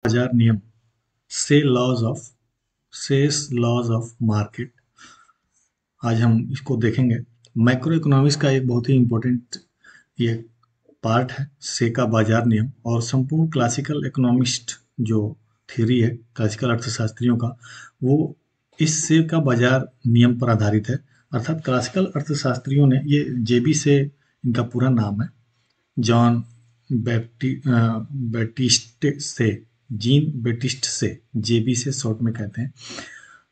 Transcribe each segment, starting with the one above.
बाजार नियम cess laws of market. आज हम इसको देखेंगे। मैक्रो इकोनॉमिक्स का एक बहुत ही इम्पोर्टेंट ये पार्ट है से का बाजार नियम, और संपूर्ण क्लासिकल इकोनॉमिस्ट जो थ्योरी है क्लासिकल अर्थशास्त्रियों का, वो इस से का बाजार नियम पर आधारित है। अर्थात क्लासिकल अर्थशास्त्रियों ने ये जेबी से, इनका पूरा नाम है जॉन बैटिस्ट से, जीन बेटिस्ट से, जेबी से शॉर्ट में कहते हैं।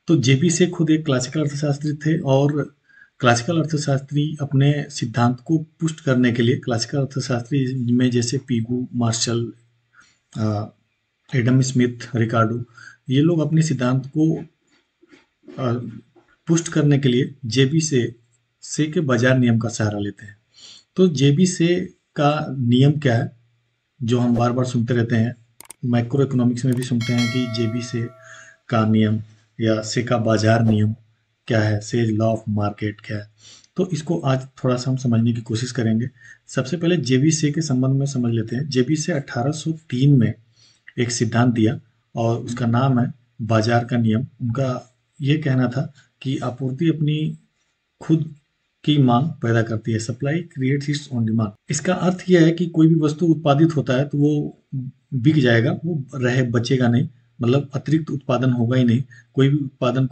तो जेबी से खुद एक क्लासिकल अर्थशास्त्री थे, और क्लासिकल अर्थशास्त्री अपने सिद्धांत को पुष्ट करने के लिए क्लासिकल अर्थशास्त्री में जैसे पीगू, मार्शल, एडम स्मिथ, रिकार्डो, ये लोग अपने सिद्धांत को पुष्ट करने के लिए जेबी से के बाजार नियम का सहारा लेते हैं। तो जेबी से का नियम क्या है, जो हम बार बार सुनते रहते हैं, माइक्रो इकोनॉमिक्स में भी सुनते हैं कि जेबी से का नियम या से का बाजार नियम क्या है, से लॉ ऑफ मार्केट क्या है। तो इसको आज थोड़ा सा हम समझने की कोशिश करेंगे। सबसे पहले जेबी से के संबंध में समझ लेते हैं। जेबी से 1803 में एक सिद्धांत दिया, और उसका नाम है बाजार का नियम। उनका ये कहना था कि आपूर्ति अपनी खुद की मांग पैदा करती है, supply creates its own demand. इसका अर्थ यह है कि कोई भी वस्तु उत्पादित होता है तो वो बिक जाएगा, वो रहे बचेगा नहीं, मतलब अतिरिक्त उत्पादन होगा ही नहीं। कोई भी उत्पादन,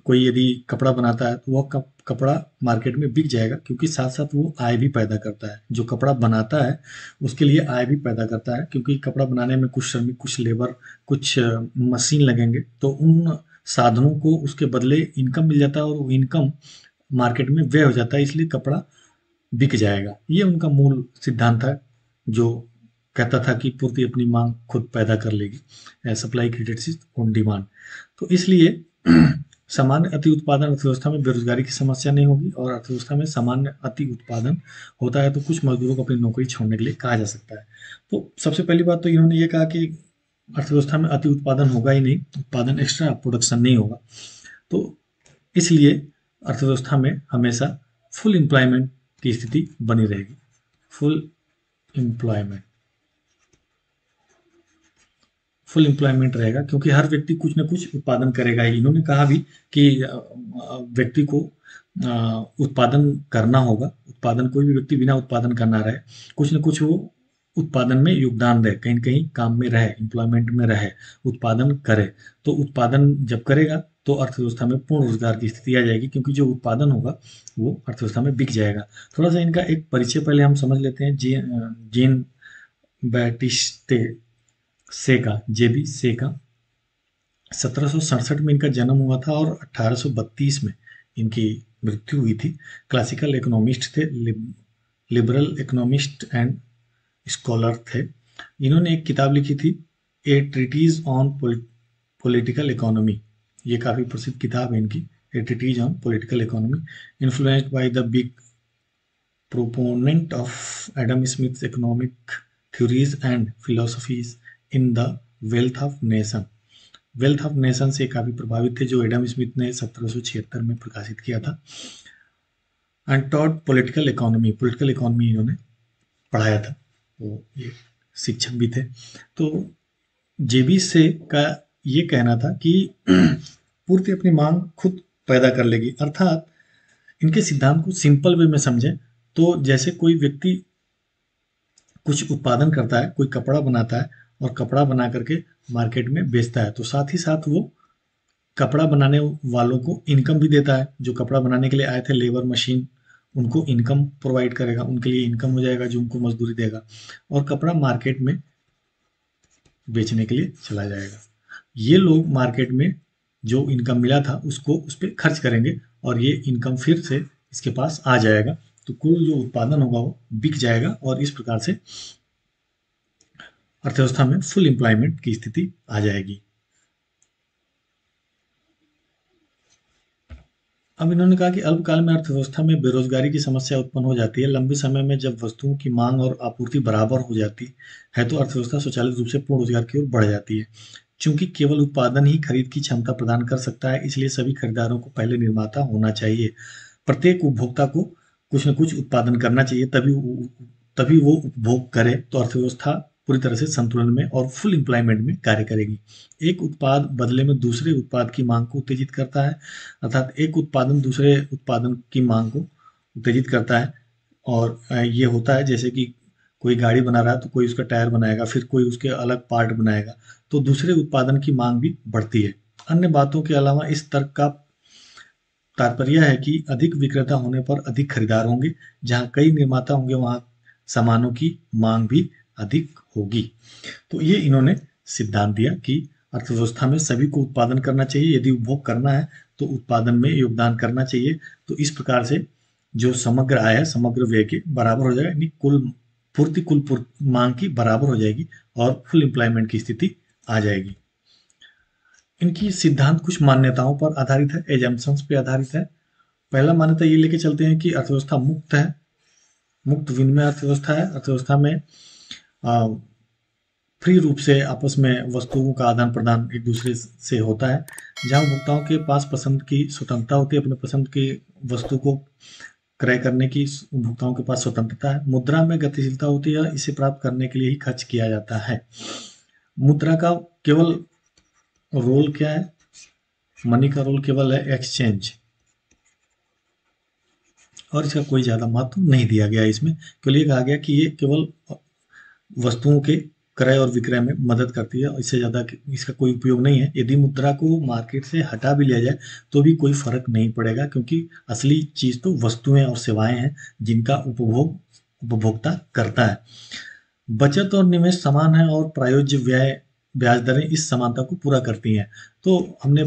कोई यदि कपड़ा बनाता है तो वह कपड़ा मार्केट में बिक जाएगा, क्योंकि साथ साथ वो आय भी पैदा करता है। जो कपड़ा बनाता है उसके लिए आय भी पैदा करता है, क्योंकि कपड़ा बनाने में कुछ श्रमिक, कुछ लेबर, कुछ मशीन लगेंगे, तो उन साधनों को उसके बदले इनकम मिल जाता है, और वो इनकम मार्केट में व्यय हो जाता है, इसलिए कपड़ा बिक जाएगा। ये उनका मूल सिद्धांत था, जो कहता था कि पूर्ति अपनी मांग खुद पैदा कर लेगी, supply creates its own demand. तो इसलिए सामान्य अति उत्पादन अर्थव्यवस्था में बेरोजगारी की समस्या नहीं होगी, और अर्थव्यवस्था में सामान्य अति उत्पादन होता है तो कुछ मजदूरों को अपनी नौकरी छोड़ने के लिए कहा जा सकता है। तो सबसे पहली बात तो इन्होंने ये कहा कि अर्थव्यवस्था में अति उत्पादन होगा ही नहीं, उत्पादन, एक्स्ट्रा प्रोडक्शन नहीं होगा। तो इसलिए अर्थव्यवस्था में हमेशा फुल एम्प्लॉयमेंट की स्थिति बनी रहेगी। फुल एम्प्लॉयमेंट फुल एम्प्लॉयमेंट रहेगा, क्योंकि हर व्यक्ति कुछ न कुछ उत्पादन करेगा ही। इन्होंने कहा भी कि व्यक्ति को उत्पादन करना होगा। उत्पादन, कोई भी व्यक्ति बिना उत्पादन का ना रहे, कुछ न कुछ वो उत्पादन में योगदान दे, कहीं न कहीं काम में रहे, एम्प्लॉयमेंट में रहे, उत्पादन करे। तो उत्पादन जब करेगा तो अर्थव्यवस्था में पूर्ण रोजगार की स्थिति आ जाएगी, क्योंकि जो उत्पादन होगा वो अर्थव्यवस्था में बिक जाएगा। थोड़ा सा इनका एक परिचय पहले हम समझ लेते हैं। जीन बैटिस्टे सेका, जेबी सेका, 1767 में इनका जन्म हुआ था, और 1832 में इनकी मृत्यु हुई थी। क्लासिकल इकोनॉमिस्ट थे, लिबरल इकोनॉमिस्ट एंड स्कॉलर थे। इन्होंने एक किताब लिखी थी, a treatise on political economy. ये काफ़ी प्रसिद्ध किताब है इनकी, a treatise on political economy, influenced by the big proponent of Adam Smith's economic theories and philosophies in the Wealth of Nation। Wealth of nation से काफ़ी प्रभावित थे, जो एडम स्मिथ ने 1776 में प्रकाशित किया था। एंड टॉट पॉलिटिकल इकोनॉमी इन्होंने पढ़ाया था, तो ये शिक्षक भी थे। तो जेबी से का ये कहना था कि पूर्ति अपनी मांग खुद पैदा कर लेगी। अर्थात इनके सिद्धांत को सिंपल वे में समझें तो जैसे कोई व्यक्ति कुछ उत्पादन करता है, कोई कपड़ा बनाता है और कपड़ा बना करके मार्केट में बेचता है, तो साथ ही साथ वो कपड़ा बनाने वालों को इनकम भी देता है। जो कपड़ा बनाने के लिए आए थे, लेबर, मशीन, उनको इनकम प्रोवाइड करेगा, उनके लिए इनकम हो जाएगा, जो उनको मजदूरी देगा, और कपड़ा मार्केट में बेचने के लिए चला जाएगा। ये लोग मार्केट में जो इनकम मिला था उसको उस पर खर्च करेंगे, और ये इनकम फिर से इसके पास आ जाएगा, तो कुल जो उत्पादन होगा वो बिक जाएगा, और इस प्रकार से अर्थव्यवस्था में फुल एम्प्लॉयमेंट की स्थिति आ जाएगी। अब इन्होंने कहा कि अल्पकाल में अर्थव्यवस्था में बेरोजगारी की समस्या उत्पन्न हो जाती है। लंबे समय में जब वस्तुओं की मांग और आपूर्ति बराबर हो जाती है तो अर्थव्यवस्था स्वचालित रूप से पूर्ण रोजगार की ओर बढ़ जाती है। चूंकि केवल उत्पादन ही खरीद की क्षमता प्रदान कर सकता है, इसलिए सभी खरीदारों को पहले निर्माता होना चाहिए। प्रत्येक उपभोक्ता को कुछ न कुछ उत्पादन करना चाहिए, तभी वो उपभोग करे तो अर्थव्यवस्था पूरी तरह से संतुलन में और फुल एम्प्लॉयमेंट में कार्य करेगी। एक उत्पाद बदले में दूसरे उत्पाद की मांग को उत्तेजित करता है, अर्थात एक उत्पादन दूसरे उत्पादन की मांग को उत्तेजित करता है। और ये होता है जैसे कि कोई गाड़ी बना रहा है तो कोई उसका टायर बनाएगा, फिर कोई उसके अलग पार्ट बनाएगा, तो दूसरे उत्पादन की मांग भी बढ़ती है। अन्य बातों के अलावा इस तर्क का तात्पर्य है कि अधिक विक्रेता होने पर अधिक खरीदार होंगे, जहाँ कई निर्माता होंगे वहाँ सामानों की मांग भी अधिक होगी। तो ये इन्होंने सिद्धांत दिया कि अर्थव्यवस्था में सभी को उत्पादन करना चाहिए, यदि उपभोग करना है तो उत्पादन में योगदान करना चाहिए। तो इस प्रकार से जो समग्र आय है समग्र व्यय के बराबर हो जाएगा, यानी कुल मांग की बराबर हो जाएगी और फुल एम्प्लॉयमेंट की स्थिति आ जाएगी। इनकी सिद्धांत कुछ मान्यताओं पर आधारित है, एजम्पशंस पे आधारित है। पहला मान्यता ये लेके चलते हैं कि अर्थव्यवस्था मुक्त है, मुक्त विनिमय अर्थव्यवस्था है। अर्थव्यवस्था में फ्री रूप से आपस में वस्तुओं का आदान प्रदान एक दूसरे से होता है, जहाँ उपभोक्ताओं के पास पसंद की स्वतंत्रता होती है, अपने पसंद की वस्तु को क्रय करने की उपभोक्ताओं के पास स्वतंत्रता है। मुद्रा में गतिशीलता होती है, इसे प्राप्त करने के लिए ही खर्च किया जाता है। मुद्रा का केवल रोल क्या है? मनी का रोल केवल है एक्सचेंज, और इसका कोई ज़्यादा महत्व नहीं दिया गया इसमें। केवल ये कहा गया कि ये केवल वस्तुओं के क्रय और विक्रय में मदद करती है, इससे ज़्यादा इसका कोई उपयोग नहीं है। यदि मुद्रा को मार्केट से हटा भी लिया जाए तो भी कोई फर्क नहीं पड़ेगा, क्योंकि असली चीज़ तो वस्तुएं और सेवाएं हैं जिनका उपभोग उपभोक्ता करता है। बचत और निवेश समान है और प्रायोज्य व्यय ब्याज दरें इस समानता को पूरा करती हैं। तो हमने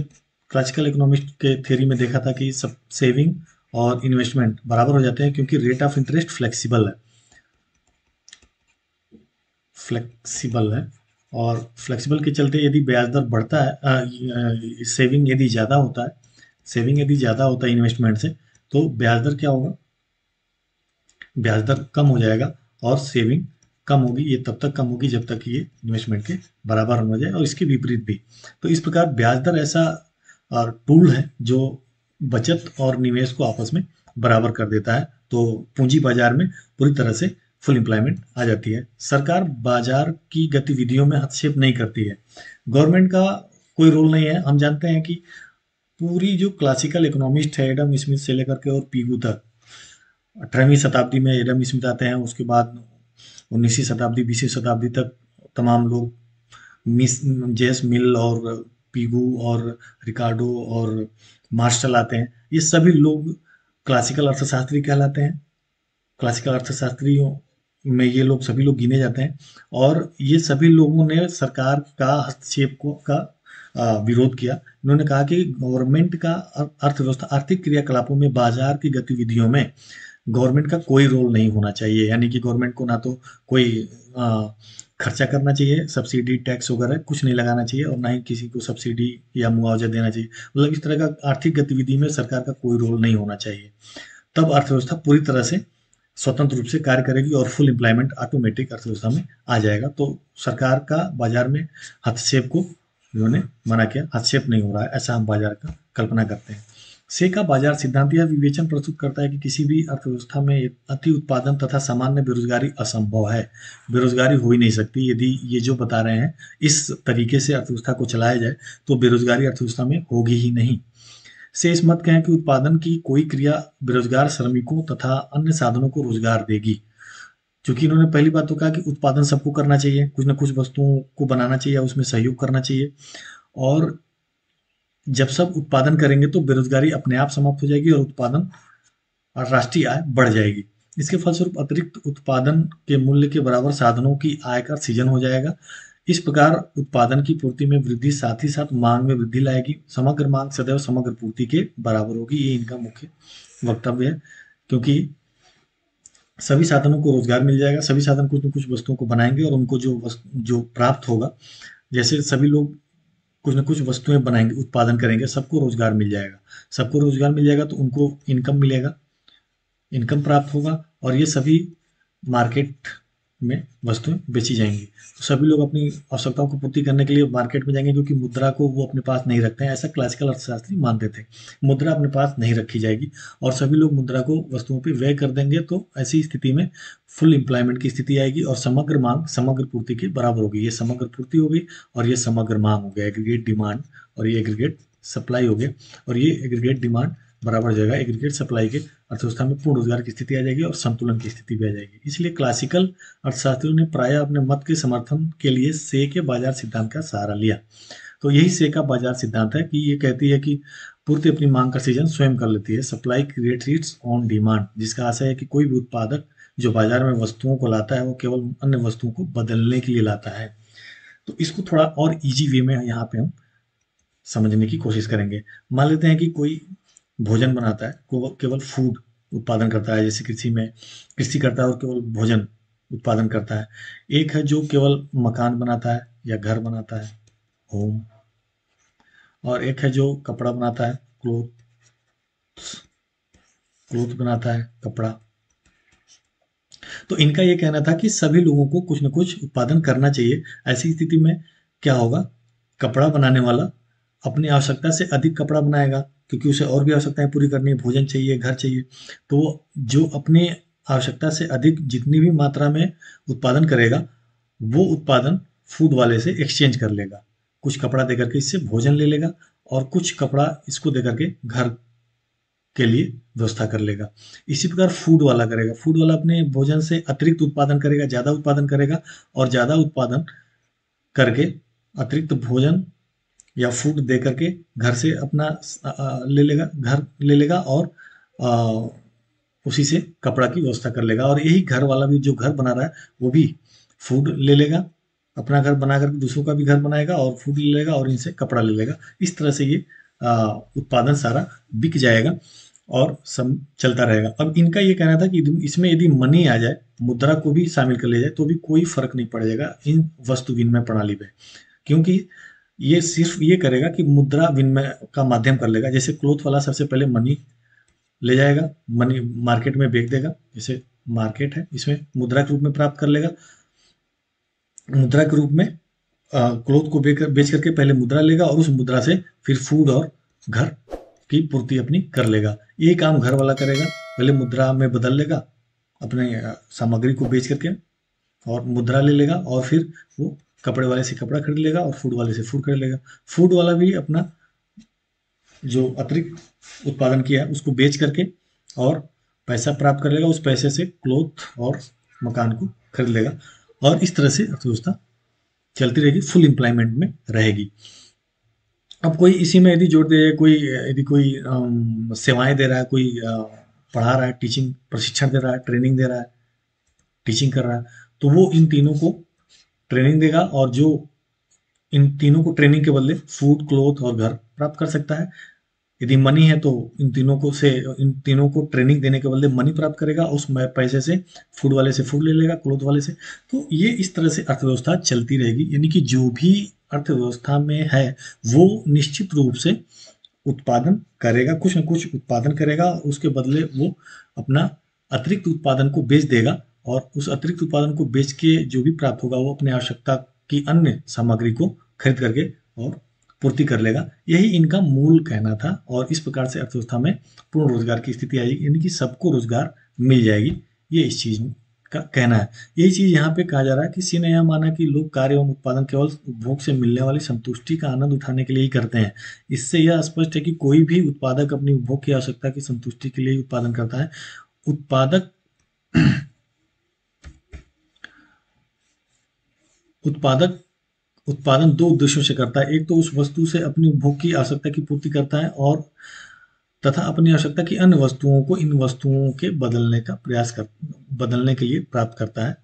क्लासिकल इकोनॉमिक्स के थ्योरी में देखा था कि सब सेविंग और इन्वेस्टमेंट बराबर हो जाते हैं, क्योंकि रेट ऑफ इंटरेस्ट फ्लेक्सिबल है, और फ्लेक्सिबल के चलते यदि ब्याज दर बढ़ता है, सेविंग यदि ज़्यादा होता है, सेविंग यदि ज़्यादा होता है इन्वेस्टमेंट से, तो ब्याज दर क्या होगा? ब्याज दर कम हो जाएगा और सेविंग कम होगी। ये तब तक कम होगी जब तक ये इन्वेस्टमेंट के बराबर हो जाए, और इसके विपरीत भी। तो इस प्रकार ब्याज दर ऐसा टूल है जो बचत और निवेश को आपस में बराबर कर देता है। तो पूंजी बाजार में पूरी तरह से फुल एम्प्लॉयमेंट आ जाती है। सरकार बाजार की गतिविधियों में हस्तक्षेप नहीं करती है, गवर्नमेंट का कोई रोल नहीं है। हम जानते हैं कि पूरी जो क्लासिकल इकोनॉमिस्ट है एडम स्मिथ से लेकर के और पीगू तक, 18वीं शताब्दी में एडम स्मिथ आते हैं, उसके बाद 19वीं शताब्दी 20वीं शताब्दी तक तमाम लोग जेस मिल और पीगू और रिकार्डो और मार्शल आते हैं। ये सभी लोग क्लासिकल अर्थशास्त्री कहलाते हैं। क्लासिकल अर्थशास्त्रियों में ये लोग सभी लोग गिने जाते हैं, और ये सभी लोगों ने सरकार का हस्तक्षेप का विरोध किया। इन्होंने कहा कि गवर्नमेंट का अर्थव्यवस्था आर्थिक क्रियाकलापों में बाजार की गतिविधियों में गवर्नमेंट का कोई रोल नहीं होना चाहिए, यानी कि गवर्नमेंट को ना तो कोई खर्चा करना चाहिए, सब्सिडी टैक्स वगैरह कुछ नहीं लगाना चाहिए, और ना ही किसी को सब्सिडी या मुआवजा देना चाहिए। मतलब इस तरह का आर्थिक गतिविधि में सरकार का कोई रोल नहीं होना चाहिए। तब अर्थव्यवस्था पूरी तरह से स्वतंत्र रूप से कार्य करेगी और फुल एम्प्लॉयमेंट ऑटोमेटिक अर्थव्यवस्था में आ जाएगा। तो सरकार का बाजार में हस्तक्षेप को उन्होंने मना किया, हस्तक्षेप नहीं हो रहा है, ऐसा हम बाजार का कल्पना करते हैं। से का बाजार सिद्धांत यह विवेचन प्रस्तुत करता है कि किसी भी अर्थव्यवस्था में अति उत्पादन तथा सामान्य बेरोजगारी असंभव है। बेरोजगारी हो ही नहीं सकती। यदि ये जो बता रहे हैं इस तरीके से अर्थव्यवस्था को चलाया जाए तो बेरोजगारी अर्थव्यवस्था में होगी ही नहीं। से इस मत कहें कि उत्पादन की कोई क्रिया बेरोजगार श्रमिकों तथा अन्य साधनों को रोजगार देगी। क्योंकि इन्होंने पहली बात तो कहा कि उत्पादन सबको करना चाहिए, कुछ ना कुछ वस्तुओं को बनाना चाहिए, उसमें सहयोग करना चाहिए, और जब सब उत्पादन करेंगे तो बेरोजगारी अपने आप समाप्त हो जाएगी और उत्पादन और राष्ट्रीय आय बढ़ जाएगी। इसके फलस्वरूप अतिरिक्त उत्पादन के मूल्य के बराबर साधनों की आय का सृजन हो जाएगा। इस प्रकार उत्पादन की पूर्ति में वृद्धि साथ ही साथ मांग में वृद्धि लाएगी। समग्र मांग सदैव समग्र पूर्ति के बराबर होगी, ये इनका मुख्य वक्तव्य है। क्योंकि सभी साधनों को रोजगार मिल जाएगा, सभी साधन कुछ न कुछ वस्तुओं को बनाएंगे और उनको जो प्राप्त होगा, जैसे सभी लोग कुछ न कुछ वस्तुएं बनाएंगे, उत्पादन करेंगे, सबको रोजगार मिल जाएगा। सबको रोजगार मिल जाएगा तो उनको इनकम मिलेगा, इनकम प्राप्त होगा, और ये सभी मार्केट में वस्तुएं बेची जाएंगी। तो सभी लोग अपनी आवश्यकताओं को पूर्ति करने के लिए मार्केट में जाएंगे, क्योंकि मुद्रा को वो अपने पास नहीं रखते हैं। ऐसा क्लासिकल अर्थशास्त्री मानते थे। मुद्रा अपने पास नहीं रखी जाएगी और सभी लोग मुद्रा को वस्तुओं पे व्यय कर देंगे, तो ऐसी स्थिति में फुल एम्प्लॉयमेंट की स्थिति आएगी और समग्र मांग समग्र पूर्ति के बराबर होगी। ये समग्र पूर्ति हो गई और ये समग्र मांग हो गया, एग्रीगेट डिमांड, और ये एग्रीगेट सप्लाई हो गया, और ये एग्रीगेट डिमांड बराबर हो जाएगा एग्रीगेट सप्लाई के। अर्थव्यवस्था में पूर्ण रोजगार की स्थिति आ जाएगी और संतुलन की स्थिति भी आ जाएगी। इसलिए क्लासिकल अर्थशास्त्रियों ने प्रायः अपने मत के समर्थन के लिए से के बाजार सिद्धांत का सहारा लिया। तो यही से का बाजार सिद्धांत है कि ये कहती है कि पूर्ति अपनी मांग का सृजन स्वयं कर लेती है, supply creates it's on demand, जिसका आशय है कि कोई भी उत्पादक जो बाजार में वस्तुओं को लाता है वो केवल अन्य वस्तुओं को बदलने के लिए लाता है। तो इसको थोड़ा और इजी वे में यहाँ पे हम समझने की कोशिश करेंगे। मान लेते हैं कि कोई भोजन बनाता है, केवल फूड उत्पादन करता है, जैसे कृषि में कृषि करता है और केवल भोजन उत्पादन करता है। एक है जो केवल मकान बनाता है या घर बनाता है, होम, और एक है जो कपड़ा बनाता है, क्लोथ बनाता है, कपड़ा। तो इनका ये कहना था कि सभी लोगों को कुछ न कुछ उत्पादन करना चाहिए। ऐसी स्थिति में क्या होगा, कपड़ा बनाने वाला अपनी आवश्यकता से अधिक कपड़ा बनाएगा, क्योंकि उसे और भी आवश्यकताएं पूरी करनी है, भोजन चाहिए, घर चाहिए। तो वो जो अपनी आवश्यकता से अधिक जितनी भी मात्रा में उत्पादन करेगा, वो उत्पादन फूड वाले से एक्सचेंज कर लेगा। कुछ कपड़ा देकर के इससे भोजन ले लेगा और कुछ कपड़ा इसको देकर के घर के लिए व्यवस्था कर लेगा। इसी प्रकार फूड वाला करेगा, फूड वाला अपने भोजन से अतिरिक्त उत्पादन करेगा, ज़्यादा उत्पादन करेगा, और ज़्यादा उत्पादन करके अतिरिक्त भोजन या फूड दे करके घर से अपना ले लेगा, घर ले लेगा, और उसी से कपड़ा की व्यवस्था कर लेगा। और यही घर वाला भी जो घर बना रहा है वो भी फूड ले लेगा, अपना घर बना करके दूसरों का भी घर बनाएगा और फूड ले लेगा और इनसे कपड़ा ले लेगा। इस तरह से ये उत्पादन सारा बिक जाएगा और सब चलता रहेगा। अब इनका ये कहना था कि इसमें यदि मनी आ जाए, मुद्रा को भी शामिल कर लिया जाए, तो भी कोई फर्क नहीं पड़ेगा इन वस्तु विनिमय प्रणाली पे, क्योंकि ये सिर्फ ये करेगा कि मुद्रा विनिमय का माध्यम कर लेगा। जैसे क्लोथ वाला सबसे पहले मनी ले जाएगा, मनी मार्केट में बेच देगा, जैसे मार्केट है, इसमें मुद्रा के रूप में प्राप्त कर लेगा। मुद्रा के रूप में क्लोथ को बेच करके पहले मुद्रा लेगा और उस मुद्रा से फिर फूड और घर की पूर्ति अपनी कर लेगा। यही काम घर वाला करेगा, पहले मुद्रा में बदल लेगा अपने सामग्री को बेच करके और मुद्रा ले लेगा, और फिर वो कपड़े वाले से कपड़ा खरीद लेगा और फूड वाले से फूड खरीद लेगा। फूड वाला भी अपना जो अतिरिक्त उत्पादन किया है उसको बेच करके और पैसा प्राप्त कर लेगा, उस पैसे से क्लोथ और मकान को खरीद लेगा, और इस तरह से अर्थव्यवस्था चलती रहेगी, फुल एम्प्लॉयमेंट में रहेगी। अब कोई इसी में यदि जोड़ दे, कोई यदि कोई सेवाएं दे रहा है, कोई पढ़ा रहा है, टीचिंग प्रशिक्षण दे रहा है, ट्रेनिंग दे रहा है, टीचिंग कर रहा है, तो वो इन तीनों को ट्रेनिंग देगा, और जो इन तीनों को ट्रेनिंग के बदले फूड, क्लोथ और घर प्राप्त कर सकता है। यदि मनी है तो इन तीनों को ट्रेनिंग देने के बदले मनी प्राप्त करेगा, उस पैसे से फूड वाले से फूड ले लेगा, क्लोथ वाले से। तो ये इस तरह से अर्थव्यवस्था चलती रहेगी। यानी कि जो भी अर्थव्यवस्था में है वो निश्चित रूप से उत्पादन करेगा, कुछ न कुछ उत्पादन करेगा, उसके बदले वो अपना अतिरिक्त उत्पादन को बेच देगा, और उस अतिरिक्त उत्पादन को बेच के जो भी प्राप्त होगा वो अपने आवश्यकता की अन्य सामग्री को खरीद करके और पूर्ति कर लेगा। यही इनका मूल कहना था, और इस प्रकार से अर्थव्यवस्था में पूर्ण रोजगार की स्थिति आएगी, यानी कि सबको रोजगार मिल जाएगी। ये इस चीज का कहना है। यही चीज यहाँ पे कहा जा रहा है कि किसी ने यह माना कि लोग कार्य एवं उत्पादन केवल उपभोग से मिलने वाली संतुष्टि का आनंद उठाने के लिए ही करते हैं। इससे यह स्पष्ट है कि कोई भी उत्पादक अपनी उपभोग की आवश्यकता की संतुष्टि के लिए उत्पादन करता है। उत्पादक उत्पादक उत्पादन दो उद्देश्यों से करता है। एक तो उस वस्तु से अपनी उपभोग की आवश्यकता की पूर्ति करता है, और तथा अपनी आवश्यकता की अन्य वस्तुओं को इन वस्तुओं के बदलने के लिए प्राप्त करता है,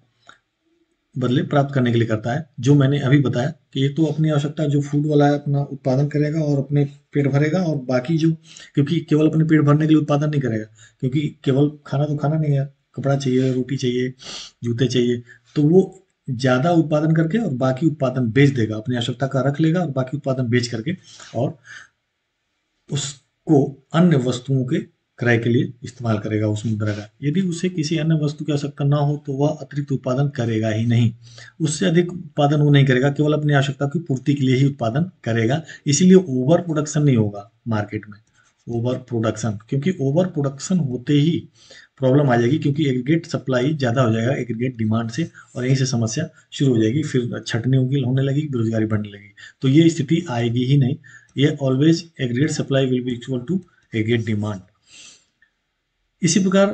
बदले प्राप्त करने के लिए करता है। जो मैंने अभी बताया कि एक तो अपनी आवश्यकता जो फूड वाला है अपना उत्पादन करेगा और अपने पेट भरेगा, और बाकी जो, क्योंकि केवल अपने पेट भरने के लिए उत्पादन नहीं करेगा, क्योंकि केवल खाना तो खाना नहीं है, कपड़ा चाहिए, रोटी चाहिए, जूते चाहिए, तो वो ज़्यादा उत्पादन करके और बाकी उत्पादन बेच देगा, अपनी आवश्यकता का रख लेगा और बाकी उत्पादन बेच करके और उसको अन्य वस्तुओं के क्रय के लिए इस्तेमाल करेगा उस मुद्रा का। यदि उसे किसी अन्य वस्तु की आवश्यकता न हो तो वह अतिरिक्त उत्पादन करेगा ही नहीं। उससे अधिक उत्पादन वो नहीं करेगा, केवल अपनी आवश्यकता की पूर्ति के लिए ही उत्पादन करेगा। इसीलिए ओवर प्रोडक्शन नहीं होगा मार्केट में, ओवर प्रोडक्शन, क्योंकि ओवर प्रोडक्शन होते ही प्रॉब्लम आ जाएगी, क्योंकि एग्रीगेट सप्लाई ज़्यादा हो जाएगा एग्रीगेट डिमांड से, और यहीं से समस्या शुरू हो जाएगी, फिर छटनी होने लगेगी, बेरोजगारी बढ़ने लगेगी। तो ये स्थिति आएगी ही नहीं। ये always aggregate supply will be equal to aggregate demand. इसी प्रकार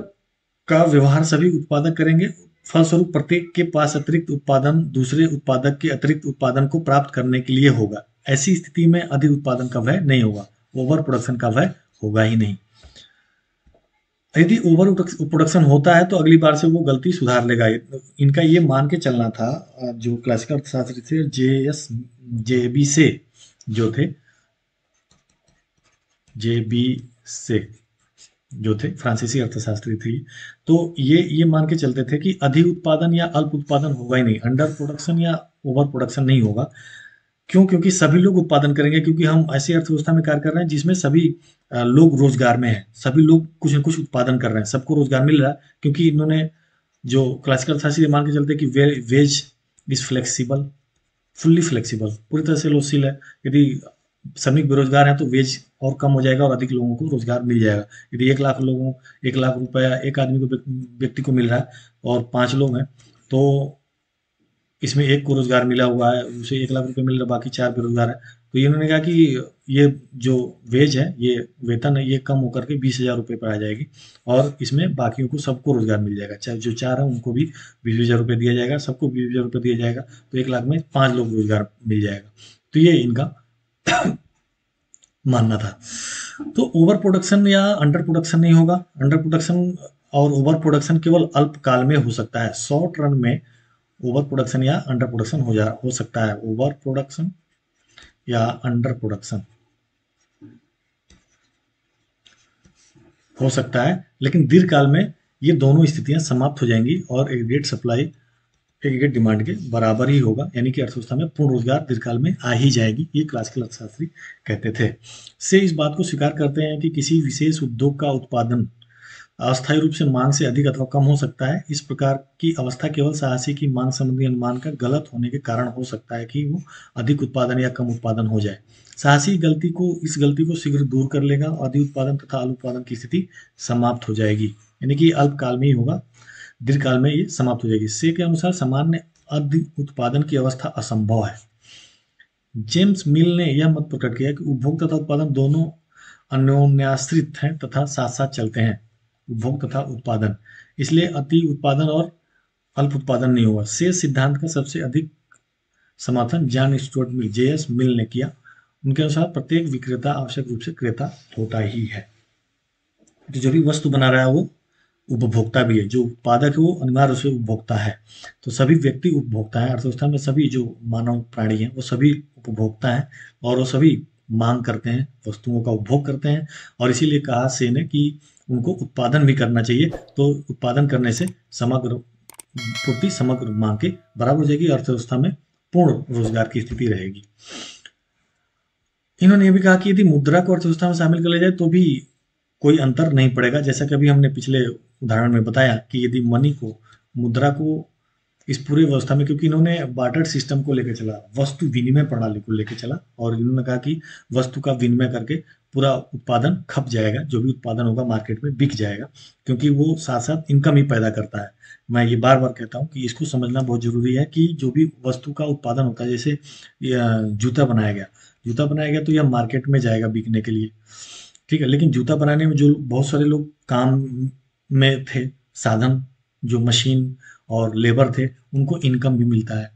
का व्यवहार सभी उत्पादक करेंगे। फलस्वरूप प्रत्येक के पास अतिरिक्त उत्पादन दूसरे उत्पादक के अतिरिक्त उत्पादन को प्राप्त करने के लिए होगा। ऐसी स्थिति में अधिक उत्पादन का भय नहीं होगा, ओवर प्रोडक्शन का भय होगा ही नहीं। यदि ओवर प्रोडक्शन होता है तो अगली बार से वो गलती सुधार लेगा। इनका ये मान के चलना था, जो क्लासिकल अर्थशास्त्री थे जेबी से जो थे, जेबी से जो थे फ्रांसीसी अर्थशास्त्री थी, तो ये मान के चलते थे कि अधिक उत्पादन या अल्प उत्पादन होगा ही नहीं, अंडर प्रोडक्शन या ओवर प्रोडक्शन नहीं होगा। क्यों? क्योंकि सभी लोग उत्पादन करेंगे, क्योंकि हम ऐसी अर्थव्यवस्था में कार्य कर रहे हैं जिसमें सभी लोग रोजगार में हैं, सभी लोग कुछ न कुछ उत्पादन कर रहे हैं, सबको रोजगार मिल रहा है। क्योंकि इन्होंने जो क्लासिकल अर्थशास्त्री मान के चलते कि wage is flexible, fully flexible, पूरी तरह से लोचशील है। यदि श्रमिक बेरोजगार हैं तो वेज और कम हो जाएगा और अधिक लोगों को रोजगार मिल जाएगा। यदि 1 लाख रुपया एक आदमी को व्यक्ति को मिल रहा है और 5 लोग हैं, तो इसमें एक को रोजगार मिला हुआ है, उसे 1 लाख रुपए मिल रहा है, बाकी 4 बेरोजगार है। तो इन्होंने कहा कि ये जो वेज है, ये वेतन है, ये कम होकर के 20,000 रुपये पर आ जाएगी, और इसमें बाकियों को सबको रोजगार मिल जाएगा, चाहे जो 4 है उनको भी 20,000 रुपये दिया जाएगा, सबको 20,000 रुपये दिया जाएगा, तो 1 लाख में 5 लोग रोजगार मिल जाएगा। तो ये इनका मानना था। तो ओवर प्रोडक्शन या अंडर प्रोडक्शन नहीं होगा। अंडर प्रोडक्शन और ओवर प्रोडक्शन केवल अल्प काल में हो सकता है। शॉर्ट रन में ओवर प्रोडक्शन या अंडर प्रोडक्शन हो सकता है। ओवर प्रोडक्शन या अंडर प्रोडक्शन हो सकता है, लेकिन दीर्घकाल में ये दोनों स्थितियां समाप्त हो जाएंगी और एग्रीगेट सप्लाई एग्रीगेट डिमांड के बराबर ही होगा, यानी कि अर्थव्यवस्था में पूर्ण रोजगार दीर्घकाल में आ ही जाएगी। ये क्लासिकल अर्थशास्त्री कहते थे। से इस बात को स्वीकार करते हैं कि किसी विशेष उद्योग का उत्पादन अस्थायी रूप से मांग से अधिक अथवा कम हो सकता है। इस प्रकार की अवस्था केवल साहसी की मांग संबंधी अनुमान का गलत होने के कारण हो सकता है कि वो अधिक उत्पादन या कम उत्पादन हो जाए। साहसी इस गलती को शीघ्र दूर कर लेगा, अधिक उत्पादन तथा अल्प उत्पादन की स्थिति समाप्त हो जाएगी, यानी कि अल्पकाल में ही होगा, दीर्घकाल में ये समाप्त हो जाएगी। से के अनुसार सामान्य अधिक उत्पादन की अवस्था असंभव है। जेम्स मिल ने यह मत प्रकट किया कि उपभोग तथा उत्पादन दोनों अन्योन्याश्रित हैं तथा साथ साथ चलते हैं। उपभोग तथा उत्पादन, इसलिए अति उत्पादन और अल्प उत्पादन नहीं होगा। से सिद्धांत का सबसे अधिक समर्थन जॉन स्टुअर्ट मिल जेएस मिल ने किया। उनके अनुसार प्रत्येक विक्रेता आवश्यक रूप से क्रेता होता ही है। तो जो भी वस्तु बना रहा है वो उपभोक्ता भी है, जो उत्पादक है वो अनिवार्य रूप से उपभोक्ता है। तो सभी व्यक्ति उपभोक्ता हैं। अर्थव्यवस्था में सभी जो मानव प्राणी हैं वो सभी उपभोक्ता हैं, और वो सभी मांग करते हैं, वस्तुओं का उपभोग करते हैं। और इसीलिए कहा से ने कि उनको उत्पादन भी करना चाहिए। तो उत्पादन करने से समग्र पूर्ति समग्र मांग के बराबर हो जाएगी, अर्थव्यवस्था में पूर्ण रोजगार की स्थिति रहेगी। इन्होंने ये भी कहा कि यदि मुद्रा को अर्थव्यवस्था में शामिल कर लिया जाए तो भी कोई अंतर नहीं पड़ेगा। जैसा कि अभी हमने पिछले उदाहरण में बताया कि यदि मुद्रा को इस पूरी व्यवस्था में, क्योंकि इन्होंने बार्टर सिस्टम को लेकर चला, वस्तु विनिमय प्रणाली को लेकर चला, और इन्होंने कहा कि वस्तु का विनिमय करके पूरा उत्पादन खप जाएगा, जो भी उत्पादन होगा मार्केट में बिक जाएगा, क्योंकि वो साथ साथ इनकम ही पैदा करता है। मैं ये बार बार कहता हूँ कि इसको समझना बहुत जरूरी है कि जो भी वस्तु का उत्पादन होता है, जैसे जूता बनाया गया तो यह मार्केट में जाएगा बिकने के लिए, ठीक है। लेकिन जूता बनाने में जो बहुत सारे लोग काम में थे, साधन जो मशीन और लेबर थे, उनको इनकम भी मिलता है।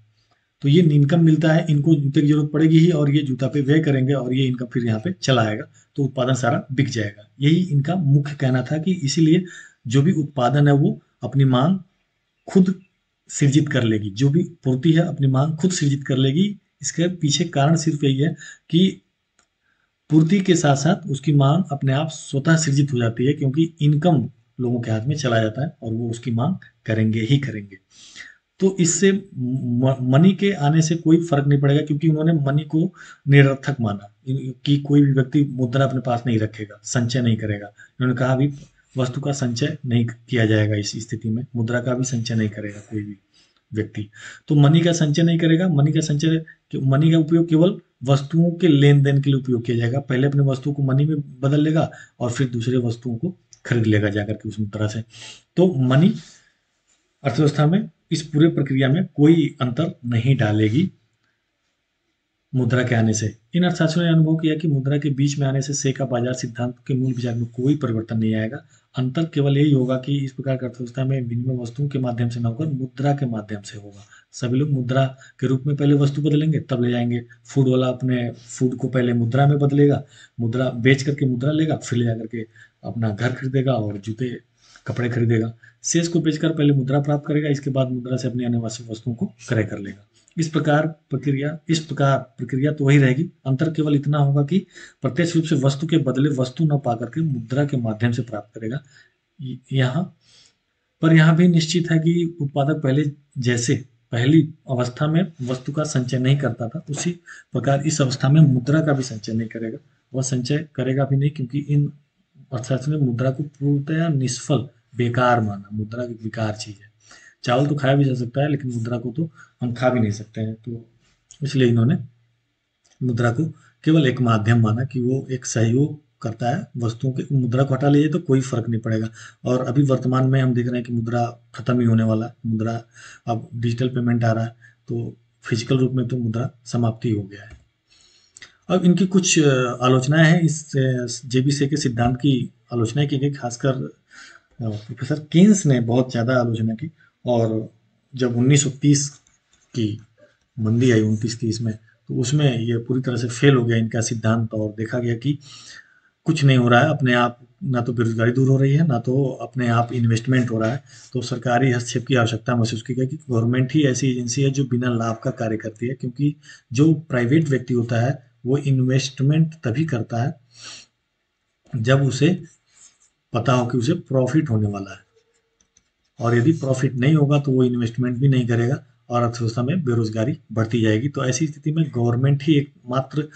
तो ये इनकम मिलता है, इनको जूते की जरूरत पड़ेगी ही, और ये जूता पे व्यय करेंगे और ये इनकम फिर यहाँ पे चला आएगा, तो उत्पादन सारा बिक जाएगा। यही इनका मुख्य कहना था कि इसीलिए जो भी उत्पादन है वो अपनी मांग खुद सृजित कर लेगी, जो भी पूर्ति है अपनी मांग खुद सृजित कर लेगी। इसके पीछे कारण सिर्फ यही है कि पूर्ति के साथ साथ उसकी मांग अपने आप स्वतः सृजित हो जाती है, क्योंकि इनकम लोगों के हाथ में चला जाता है और वो उसकी मांग करेंगे ही करेंगे। तो इससे मनी के आने से कोई फर्क नहीं पड़ेगा, क्योंकि उन्होंने मनी को निरर्थक माना कि कोई भी व्यक्ति मुद्रा अपने पास नहीं रखेगा, संचय नहीं करेगा। उन्होंने कहा भी वस्तु का संचय नहीं किया जाएगा, इस स्थिति में मुद्रा का भी संचय नहीं करेगा कोई भी व्यक्ति। तो मनी का संचय नहीं करेगा, मनी का उपयोग केवल वस्तुओं के लेन देन के लिए उपयोग किया जाएगा। पहले अपने वस्तु को मनी में बदल लेगा और फिर दूसरे वस्तुओं को खरीद लेगा जाकर के उस मुद्रा से। तो मनी अर्थव्यवस्था में इस पूरे प्रक्रिया में कोई अंतर नहीं डालेगी मुद्रा के आने से। इन अर्थशास्त्रियों ने अनुभव किया कि मुद्रा के बीच में आने से सेका बाजार सिद्धांत के मूल विचार में कोई परिवर्तन नहीं आएगा। अंतर केवल यही होगा कि इस प्रकार की अर्थव्यवस्था में विनिमय वस्तुओं के माध्यम से न होकर मुद्रा के माध्यम से होगा। सभी लोग मुद्रा के रूप में पहले वस्तु बदलेंगे, तब ले जाएंगे। फूड वाला अपने फूड को पहले मुद्रा में बदलेगा, मुद्रा बेच करके मुद्रा लेगा, फिर ले जाकर के अपना घर खरीदेगा और जूते कपड़े खरीदेगा। शेष को बेचकर पहले मुद्रा प्राप्त करेगा, इसके बाद मुद्रा से अपनी आने वाली वस्तुओं को क्रय कर लेगा। इस प्रकार प्रक्रिया तो वही रहेगी। अंतर केवल इतना होगा कि प्रत्यक्ष रूप से वस्तु के बदले वस्तु न पा करके मुद्रा के माध्यम से प्राप्त करेगा। यहाँ यहाँ भी निश्चित है कि उत्पादक जैसे पहली अवस्था में वस्तु का संचय नहीं करता था, उसी प्रकार इस अवस्था में मुद्रा का भी संचय नहीं करेगा। वह संचय करेगा भी नहीं, क्योंकि इन अर्थशास्त्र ने मुद्रा को पूर्णतया निष्फल, बेकार माना। मुद्रा एक बेकार चीज है। चावल तो खाया भी जा सकता है, लेकिन मुद्रा को तो हम खा भी नहीं सकते हैं। तो इसलिए इन्होंने मुद्रा को केवल एक माध्यम माना कि वो एक सहयोग करता है वस्तुओं के। मुद्रा को हटा लीजिए तो कोई फर्क नहीं पड़ेगा। और अभी वर्तमान में हम देख रहे हैं कि मुद्रा खत्म ही होने वाला है। मुद्रा अब डिजिटल पेमेंट आ रहा है, तो फिजिकल रूप में तो मुद्रा समाप्ति हो गया है। अब इनकी कुछ आलोचनाएं हैं। इस जेबीसे के सिद्धांत की आलोचना की गई, खासकर प्रोफेसर केन्स ने बहुत ज़्यादा आलोचना की। और जब 1930 की मंदी आई 29-30 में, तो उसमें ये पूरी तरह से फेल हो गया इनका सिद्धांत, और देखा गया कि कुछ नहीं हो रहा है अपने आप। ना तो बेरोजगारी दूर हो रही है, ना तो अपने आप इन्वेस्टमेंट हो रहा है। तो सरकारी हस्तक्षेप की आवश्यकता महसूस की गई कि गवर्नमेंट ही ऐसी एजेंसी है जो बिना लाभ का कार्य करती है, क्योंकि जो प्राइवेट व्यक्ति होता है वो इन्वेस्टमेंट तभी करता है जब उसे पता हो कि उसे प्रॉफिट होने वाला है। और यदि प्रॉफिट नहीं होगा तो वो इन्वेस्टमेंट भी नहीं करेगा और अर्थव्यवस्था में बेरोजगारी बढ़ती जाएगी। तो ऐसी स्थिति में गवर्नमेंट ही एकमात्र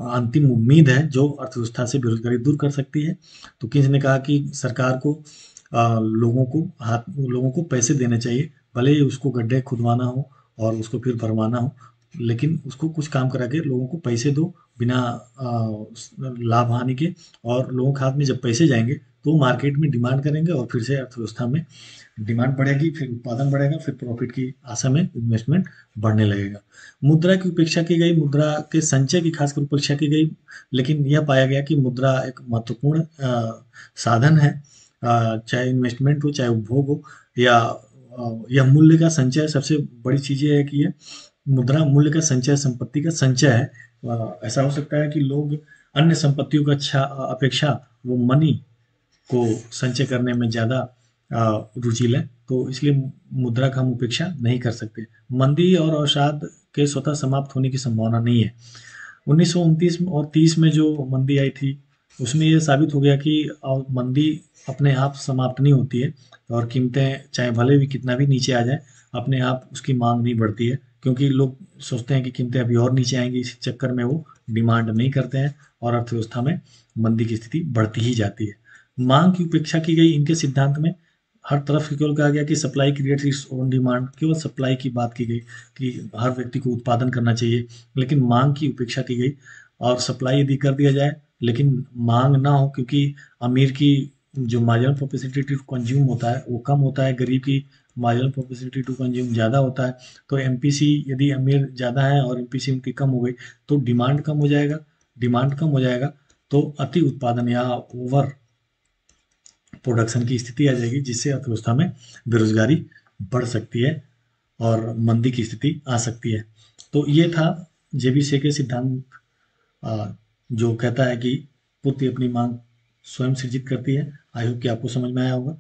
अंतिम उम्मीद है जो अर्थव्यवस्था से बेरोजगारी दूर कर सकती है। तो किन्स ने कहा कि सरकार को लोगों को पैसे देने चाहिए, भले ही उसको गड्ढे खुदवाना हो और उसको फिर भरवाना हो, लेकिन उसको कुछ काम करा के लोगों को पैसे दो बिना लाभ हानि के। और लोगों के हाथ में जब पैसे जाएंगे तो मार्केट में डिमांड करेंगे और फिर से अर्थव्यवस्था में डिमांड बढ़ेगी, फिर उत्पादन बढ़ेगा, फिर प्रॉफिट की आशा में इन्वेस्टमेंट बढ़ने लगेगा। मुद्रा की उपेक्षा की गई, मुद्रा के संचय की खासकर उपेक्षा की गई, लेकिन यह पाया गया कि मुद्रा एक महत्वपूर्ण साधन है। चाहे इन्वेस्टमेंट हो, चाहे उपभोग हो, या यह मूल्य का संचय। सबसे बड़ी चीज़ ये है कि ये मुद्रा मूल्य का संचय, संपत्ति का संचय है। ऐसा हो सकता है कि लोग अन्य संपत्तियों का अपेक्षा वो मनी को संचय करने में ज़्यादा रुचि लें, तो इसलिए मुद्रा का हम उपेक्षा नहीं कर सकते। मंदी और अवसाद के स्वतः समाप्त होने की संभावना नहीं है। 1929 और 30 में जो मंदी आई थी, उसमें ये साबित हो गया कि मंदी अपने आप समाप्त नहीं होती है, और कीमतें चाहे भले भी कितना भी नीचे आ जाए, अपने आप उसकी मांग नहीं बढ़ती है, क्योंकि लोग सोचते हैं कि कीमतें अभी और नीचे आएंगी। इस चक्कर में वो डिमांड नहीं करते हैं और अर्थव्यवस्था में मंदी की स्थिति बढ़ती ही जाती है। मांग की उपेक्षा की गई इनके सिद्धांत में। हर तरफ केवल कहा गया कि supply creates its own demand. केवल सप्लाई की बात की गई कि हर व्यक्ति को उत्पादन करना चाहिए, लेकिन मांग की उपेक्षा की गई। और सप्लाई यदि कर दिया जाए लेकिन मांग ना हो, क्योंकि अमीर की जो मार्जिनल प्रोपेसिटी टू कंज्यूम होता है वो कम होता है, गरीब की मार्जिनल प्रोपेसिटी टू कंज्यूम ज़्यादा होता है। तो एमपीसी यदि अमीर ज़्यादा है और एमपीसी उनकी कम हो गई तो डिमांड कम हो जाएगा। डिमांड कम हो जाएगा तो अति उत्पादन या ओवर प्रोडक्शन की स्थिति आ जाएगी, जिससे अर्थव्यवस्था में बेरोजगारी बढ़ सकती है और मंदी की स्थिति आ सकती है। तो ये था जेबीसे के सिद्धांत, जो कहता है कि पूर्ति अपनी मांग स्वयं सृजित करती है। आई होप कि आपको समझ में आया होगा।